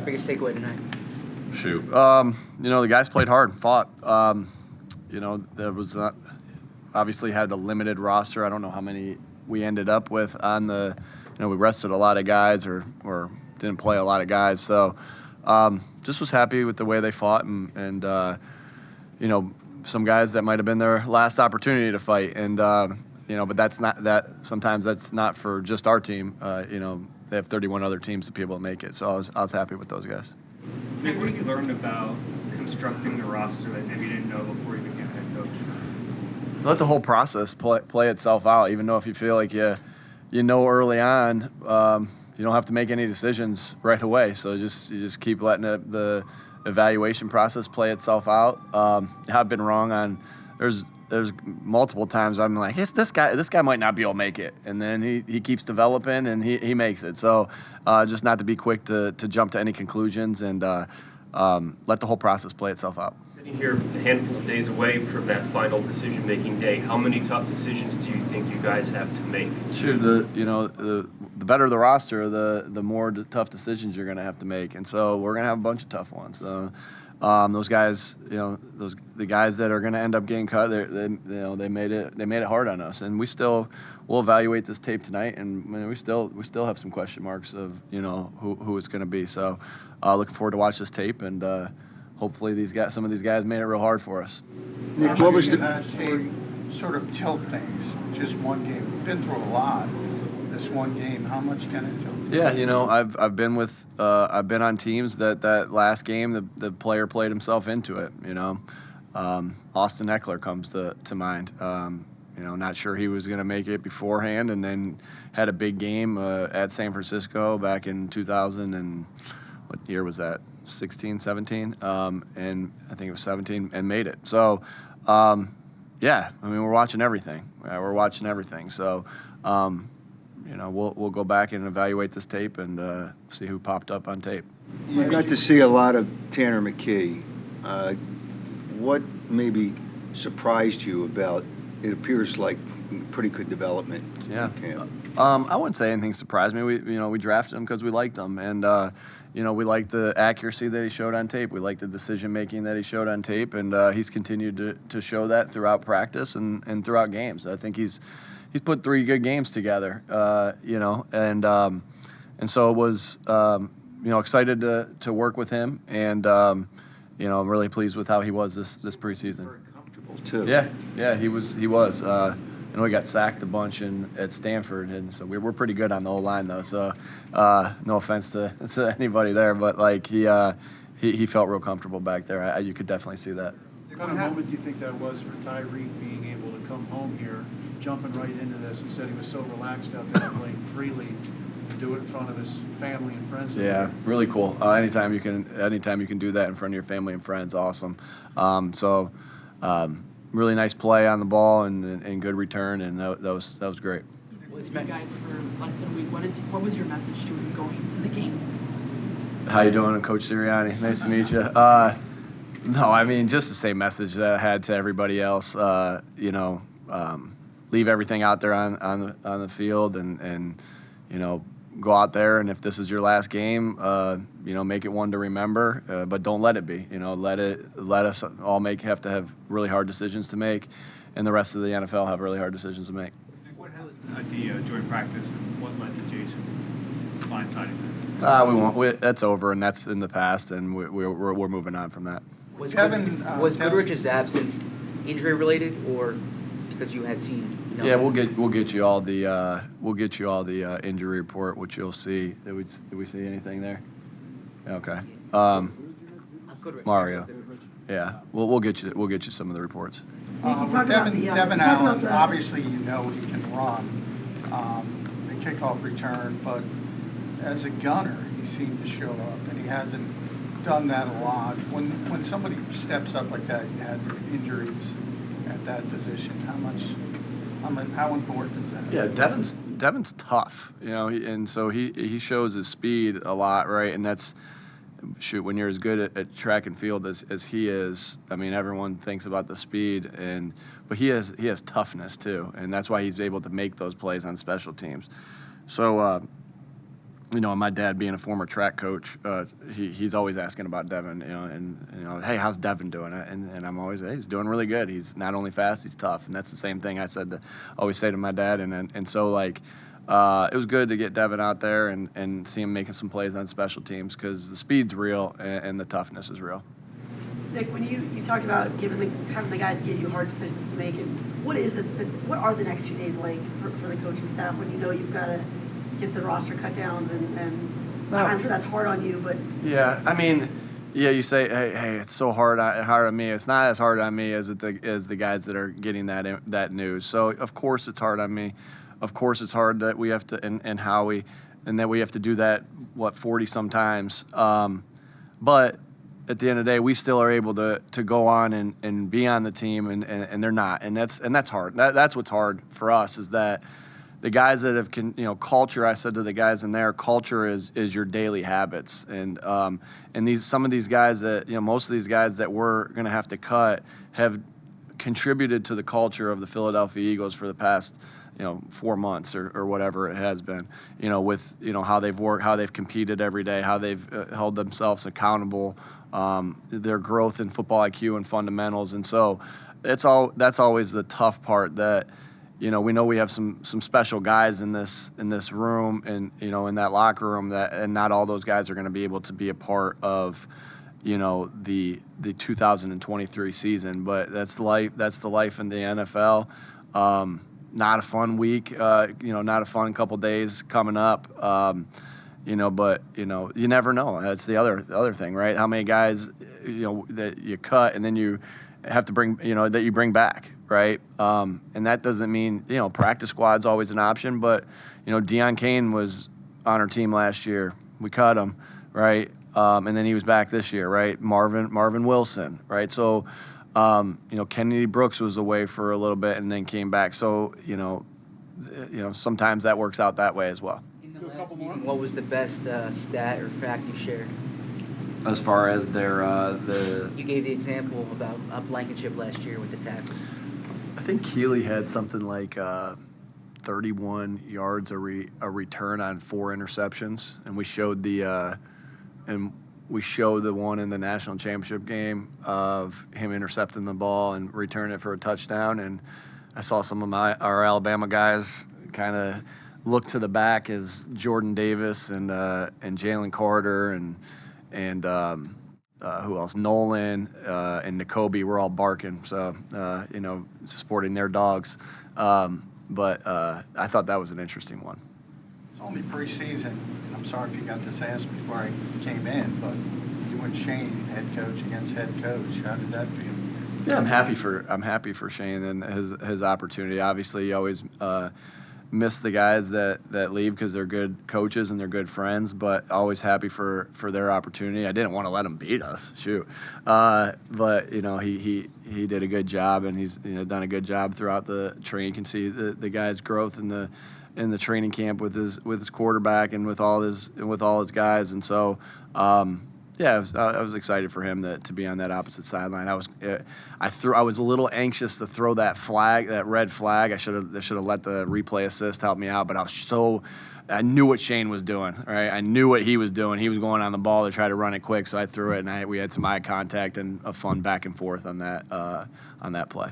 your biggest takeaway tonight? Shoot. The guys played hard, fought. There was not, obviously had a limited roster. I don't know how many we ended up with on the, we rested a lot of guys or didn't play a lot of guys. So just was happy with the way they fought and some guys that might have been their last opportunity to fight. And, but that's not that. Sometimes that's not for just our team. They have 31 other teams to be able to make it. So I was happy with those guys. Nick, what have you learned about constructing the roster that maybe you didn't know before you became head coach? Let the whole process play itself out. Even though if you feel like you early on, you don't have to make any decisions right away. So you just keep letting the evaluation process play itself out. I've been wrong on there's multiple times I'm like, this guy might not be able to make it, and then he keeps developing and he makes it. So just not to be quick to jump to any conclusions and let the whole process play itself out. Sitting here a handful of days away from that final decision-making day, how many tough decisions do you think you guys have to make? Sure, the better the roster, the more tough decisions you're going to have to make, and so we're going to have a bunch of tough ones. Those guys, the guys that are going to end up getting cut, they made it hard on us, and we'll evaluate this tape tonight, and we still have some question marks of who it's going to be. So looking forward to watch this tape, and hopefully some of these guys made it real hard for us. Nick, what was the tape sort of tilt things? Just one game. We've been through a lot. This one game, how much can it tilt? Yeah, I've been on teams that last game the player played himself into it. Austin Eckler comes to mind. Not sure he was going to make it beforehand, and then had a big game at San Francisco back in 2000 and what year was that? 16, 17, and I think it was 17, and made it. So, we're watching everything. So, we'll go back and evaluate this tape and see who popped up on tape. You got to see a lot of Tanner McKee. What maybe surprised you about? It appears like pretty good development. Yeah. I wouldn't say anything surprised me. We drafted him because we liked him, and we liked the accuracy that he showed on tape. We liked the decision making that he showed on tape, and he's continued to show that throughout practice and throughout games. I think he's put 3 good games together, and so it was excited to work with him, and I'm really pleased with how he was this preseason. Very comfortable too. Yeah, he was. We got sacked a bunch at Stanford, and so we were pretty good on the O-line though. So no offense to anybody there, but he felt real comfortable back there. You could definitely see that. What kind of moment do you think that was for Tyreek being able to come home here, jumping right into this, and said he was so relaxed out there playing freely and do it in front of his family and friends? Yeah, really cool. Anytime you can do that in front of your family and friends, awesome. Really nice play on the ball and good return, and that was great. Was you guys for less than a week? What was your message to him going into the game? How you doing, Coach Sirianni? Nice to meet you. No, just the same message that I had to everybody else. Leave everything out there on the field, and go out there, and if this is your last game, make it one to remember, but don't let it be. Let us all have to have really hard decisions to make, and the rest of the NFL have really hard decisions to make. What happened during practice, and what led to Jason blindsiding that? We won't. That's over, and that's in the past, and we're moving on from that. Was Goodrich's absence injury related, or because you had seen? Yeah, we'll get you all the injury report, which you'll see. Did we see anything there? Okay. Mario. Yeah, we'll get you some of the reports. Devin Allen, obviously he can run the kickoff return, but as a gunner, he seemed to show up, and he hasn't done that a lot. When somebody steps up like that, you had injuries at that position. How important is that? Yeah, Devin's tough, and so he shows his speed a lot, right? And that's when you're as good at track and field as he is. Everyone thinks about the speed, but he has toughness too, and that's why he's able to make those plays on special teams. So and my dad being a former track coach, he's always asking about Devin, and hey, how's Devin doing? And I'm always, hey, he's doing really good. He's not only fast, he's tough, and that's the same thing I always say to my dad, and so like. It was good to get Devin out there and see him making some plays on special teams because the speed's real and the toughness is real. Nick, when you talked about having the guys give you hard decisions to make, and what are the next few days like for the coaching staff when you've got to get the roster cut downs and I'm sure that's hard on you, but yeah, I mean. Yeah, you say, hey, it's so hard on me. It's not as hard on me as the guys that are getting that news. So of course it's hard on me. Of course it's hard that we have to and that we have to do that 40 sometimes. But at the end of the day, we still are able to go on and be on the team, and they're not, and that's hard. That's what's hard for us is that. The guys that have, culture. I said to the guys in there, culture is your daily habits, and some of these guys that, most of these guys that we're going to have to cut have contributed to the culture of the Philadelphia Eagles for the past, 4 months or whatever it has been. With how they've worked, how they've competed every day, how they've held themselves accountable, their growth in football IQ and fundamentals, and so that's always the tough part that. We know we have some special guys in this room and in that locker room and not all those guys are going to be able to be a part of the 2023 season, but that's the life in the NFL. Not a fun week, not a fun couple days coming up. But you never know. That's the other thing, right? How many guys that you cut and then you have to bring that you bring back. Right, and that doesn't mean practice squad's always an option, but Deion Kane was on our team last year. We cut him, right, and then he was back this year, right. Marvin Wilson, right. So, Kennedy Brooks was away for a little bit and then came back. So, sometimes that works out that way as well. In the last meeting, what was the best stat or fact you shared? As far as their You gave the example about Blankenship last year with the tackles. I think Keeley had something like 31 yards a return on 4 interceptions, and we showed the one in the national championship game of him intercepting the ball and returning it for a touchdown. And I saw some of our Alabama guys kind of look to the back as Jordan Davis and Jalen Carter and who else? Nolan and N'Kobe were all barking, so supporting their dogs. But I thought that was an interesting one. It's only preseason. I'm sorry if you got this asked before I came in, but you and Shane, head coach against head coach. How did that feel? Yeah, I'm happy for Shane and his opportunity. Obviously, you always miss the guys that leave because they're good coaches and they're good friends, but always happy for their opportunity. I didn't want to let them beat us, but he did a good job, and he's done a good job throughout the training. You can see the guy's growth in the training camp with his quarterback and with all his guys, and so. Yeah, I was excited for him to be on that opposite sideline. I was a little anxious to throw that red flag. I should have let the replay assist help me out, but I knew what Shane was doing. Right, I knew what he was doing. He was going on the ball to try to run it quick, so I threw it, and we had some eye contact and a fun back and forth on that play.